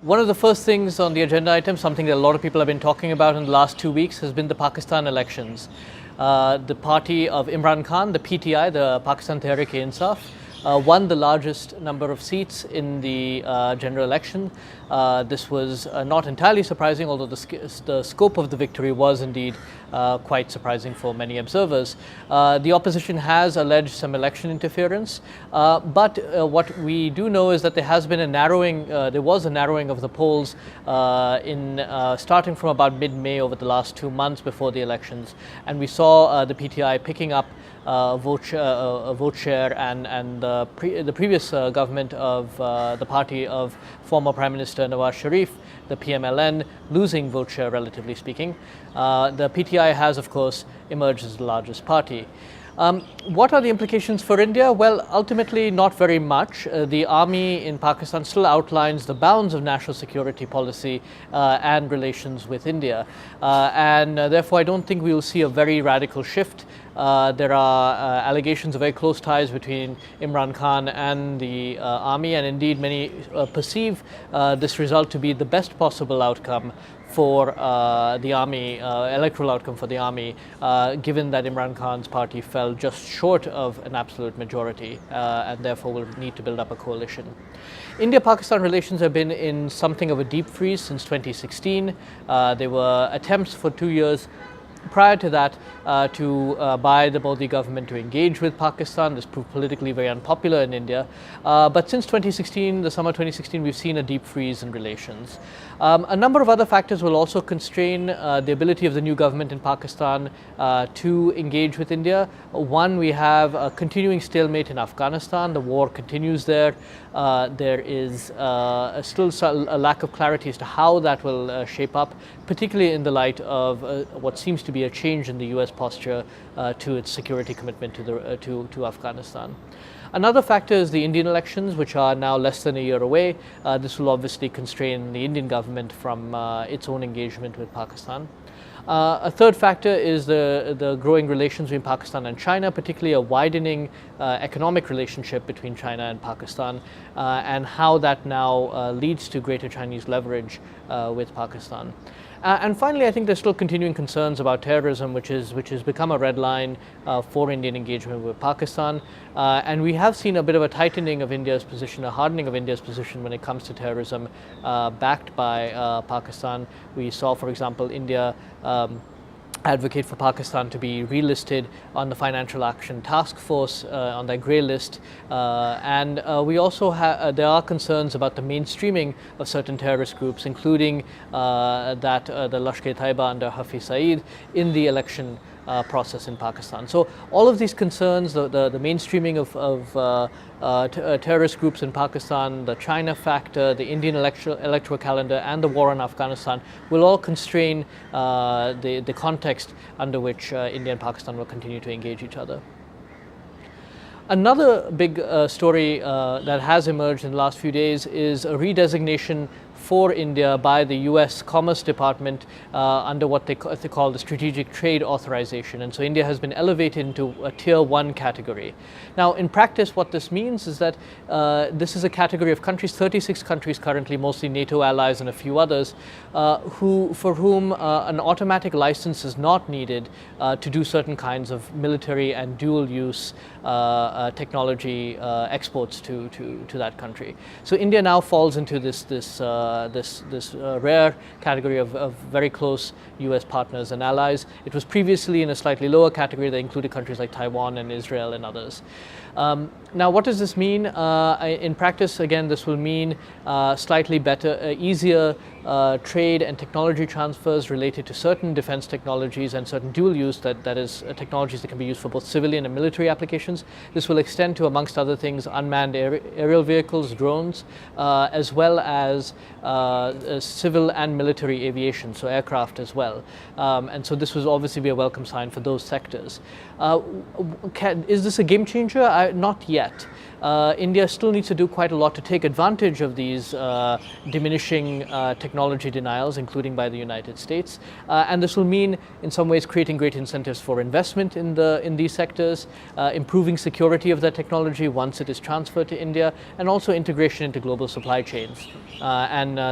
One of the first things on the agenda item, something that a lot of people have been talking about in the last 2 weeks, has been the Pakistan elections. The party of Imran Khan, the PTI, the Pakistan Tehreek-e-Insaf, won the largest number of seats in the general election. This was not entirely surprising, although the scope of the victory was indeed quite surprising for many observers. The opposition has alleged some election interference, but what we do know is that there has been a narrowing, there was a narrowing of the polls starting from about mid-May over the last 2 months before the elections, and we saw the PTI picking up vote share, and the previous government of the party of former Prime Minister Nawaz Sharif, the PMLN, losing vote share relatively speaking. The PTI has, of course, emerged as the largest party. What are the implications for India? Well, ultimately not very much. The army in Pakistan still outlines the bounds of national security policy and relations with India. Therefore I don't think we will see a very radical shift. There are allegations of very close ties between Imran Khan and the army, and indeed many perceive this result to be the best possible outcome for the army, electoral outcome for the army, given that Imran Khan's party fell just short of an absolute majority and therefore will need to build up a coalition. India-Pakistan relations have been in something of a deep freeze since 2016. There were attempts for 2 years prior to that by the Modi government to engage with Pakistan. This proved politically very unpopular in India. But since 2016, the summer 2016, we've seen a deep freeze in relations. A number of other factors will also constrain the ability of the new government in Pakistan to engage with India. One, we have a continuing stalemate in Afghanistan. The war continues there. There is still a lack of clarity as to how that will shape up, particularly in the light of what seems to be a change in the US posture to its security commitment to Afghanistan. Another factor is the Indian elections, which are now less than a year away. This will obviously constrain the Indian government from its own engagement with Pakistan. A third factor is the growing relations between Pakistan and China, particularly a widening economic relationship between China and Pakistan, and how that now leads to greater Chinese leverage with Pakistan. And finally, I think there's still continuing concerns about terrorism, which has become a red line for Indian engagement with Pakistan. And we have seen a bit of a tightening of India's position, a hardening of India's position when it comes to terrorism, backed by Pakistan. We saw, for example, India advocate for Pakistan to be relisted on the Financial Action Task Force on their grey list, and we also there are concerns about the mainstreaming of certain terrorist groups, including the Lashkar-e-Taiba under Hafiz Saeed in the election process in Pakistan. So all of these concerns, the mainstreaming of terrorist groups in Pakistan, the China factor, the Indian electoral calendar, and the war in Afghanistan will all constrain the context under which India and Pakistan will continue to engage each other. Another big story that has emerged in the last few days is a redesignation for India by the US Commerce Department under what they call the Strategic Trade Authorization. And so India has been elevated into a Tier 1 category. Now, in practice, what this means is that this is a category of countries, 36 countries currently, mostly NATO allies and a few others, for whom an automatic license is not needed to do certain kinds of military and dual-use technology exports to that country. So India now falls into this rare category of very close US partners and allies. It was previously in a slightly lower category that included countries like Taiwan and Israel and others. Now, what does this mean? In practice, again, this will mean slightly better, easier trade and technology transfers related to certain defense technologies and certain dual use, that is, technologies that can be used for both civilian and military applications. This will extend to, amongst other things, unmanned aerial vehicles, drones, as well as civil and military aviation, so aircraft as well. And so this will obviously be a welcome sign for those sectors. Is this a game changer? Not yet. India still needs to do quite a lot to take advantage of these diminishing technology denials, including by the United States. And this will mean, in some ways, creating great incentives for investment in these sectors, improving security of that technology once it is transferred to India, and also integration into global supply chains.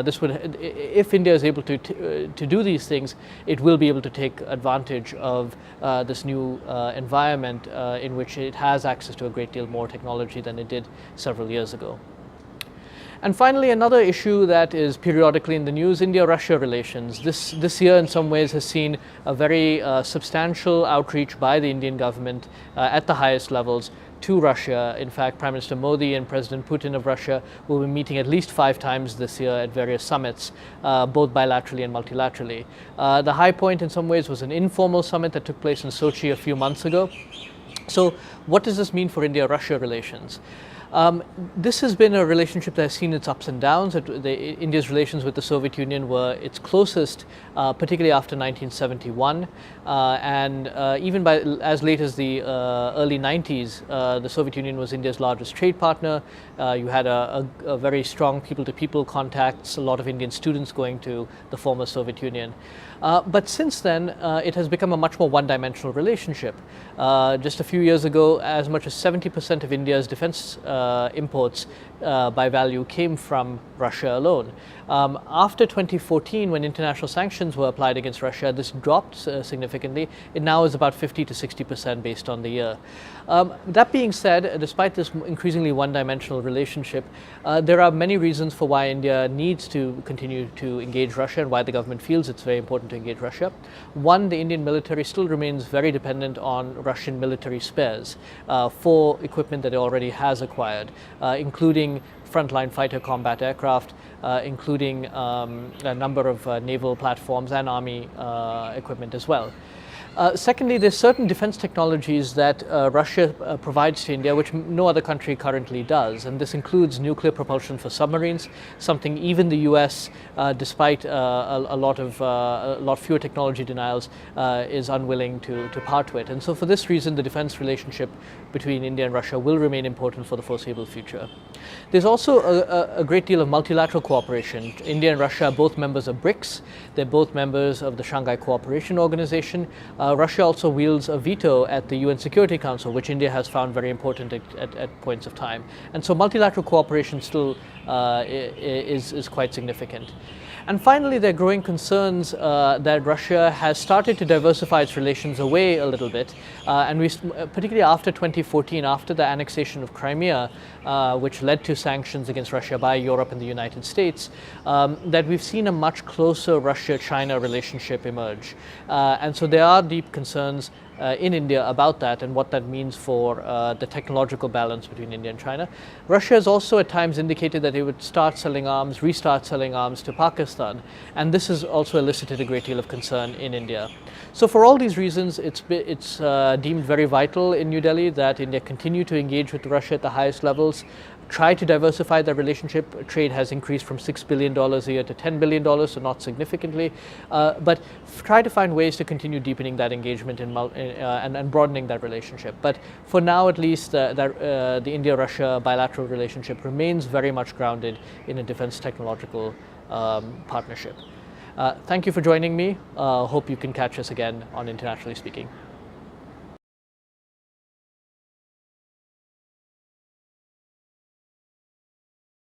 This would, if India is able to do these things, it will be able to take advantage of this new environment in which it has access to a great deal more technology than it did several years ago. And finally, another issue that is periodically in the news, India-Russia relations. This year, in some ways, has seen a very substantial outreach by the Indian government at the highest levels to Russia. In fact, Prime Minister Modi and President Putin of Russia will be meeting at least 5 times this year at various summits, both bilaterally and multilaterally. The high point, in some ways, was an informal summit that took place in Sochi a few months ago. So what does this mean for India-Russia relations? This has been a relationship that has seen its ups and downs. India's relations with the Soviet Union were its closest, particularly after 1971, and even by as late as the early 90s, the Soviet Union was India's largest trade partner. You had a very strong people-to-people contacts, a lot of Indian students going to the former Soviet Union. But since then, it has become a much more one-dimensional relationship. Just a few years ago, as much as 70% of India's defense imports by value came from Russia alone. After 2014, when international sanctions were applied against Russia, this dropped significantly. It now is about 50 to 60% based on the year. That being said, despite this increasingly one-dimensional relationship, there are many reasons for why India needs to continue to engage Russia and why the government feels it's very important to engage Russia. One, the Indian military still remains very dependent on Russian military spares for equipment that it already has acquired, including frontline fighter combat aircraft, including a number of naval platforms and army equipment as well. Secondly, there's certain defense technologies that Russia provides to India which no other country currently does, and this includes nuclear propulsion for submarines, something even the US, despite a lot fewer technology denials, is unwilling to part with. And so for this reason, the defense relationship between India and Russia will remain important for the foreseeable future. There's also a great deal of multilateral cooperation. India and Russia are both members of BRICS. They're both members of the Shanghai Cooperation Organization. Russia also wields a veto at the UN Security Council, which India has found very important at points of time. And so multilateral cooperation still is quite significant. And finally, there are growing concerns that Russia has started to diversify its relations away a little bit. And particularly after 2014, after the annexation of Crimea, which led to sanctions against Russia by Europe and the United States, that we've seen a much closer Russia-China relationship emerge. And so there are deep concerns in India about that and what that means for the technological balance between India and China. Russia has also at times indicated that it would restart selling arms to Pakistan, and this has also elicited a great deal of concern in India. So for all these reasons, it's deemed very vital in New Delhi that India continue to engage with Russia at the highest levels, try to diversify their relationship. Trade has increased from $6 billion a year to $10 billion, so not significantly, but try to find ways to continue deepening that engagement and broadening that relationship. But for now, at least, the India-Russia bilateral relationship remains very much grounded in a defense technological partnership. Thank you for joining me. Hope you can catch us again on Internationally Speaking.